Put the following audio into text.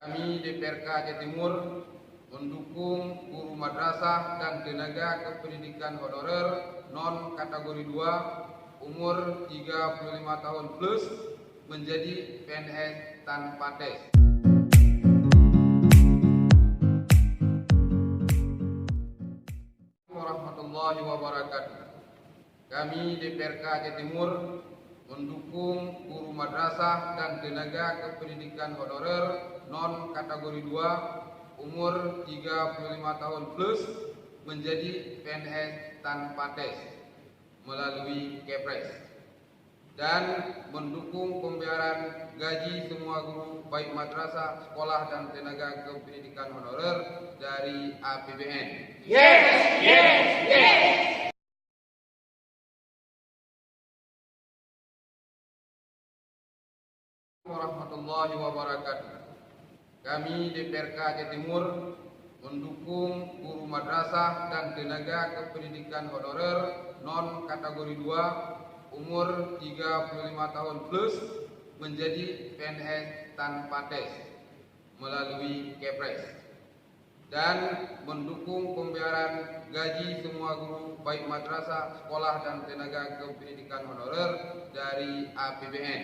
Kami DPRK Aceh Timur mendukung guru madrasah dan tenaga kependidikan honorer non kategori 2 umur 35 tahun plus menjadi PNS tanpa tes. Warahmatullahi wabarakatuh. Kami DPRK Aceh Timur mendukung guru madrasah dan tenaga kependidikan honorer non kategori 2 umur 35 tahun plus menjadi PNS tanpa tes melalui Kepres, dan mendukung pembayaran gaji semua guru baik madrasah, sekolah dan tenaga kependidikan honorer dari APBN. Warahmatullahi wabarakatuh. Kami DPRK Aceh Timur mendukung guru madrasah dan tenaga kependidikan honorer non kategori 2 umur 35 tahun plus menjadi PNS tanpa tes melalui Kepres, dan mendukung pembayaran gaji semua guru baik madrasah, sekolah dan tenaga kependidikan honorer dari APBN.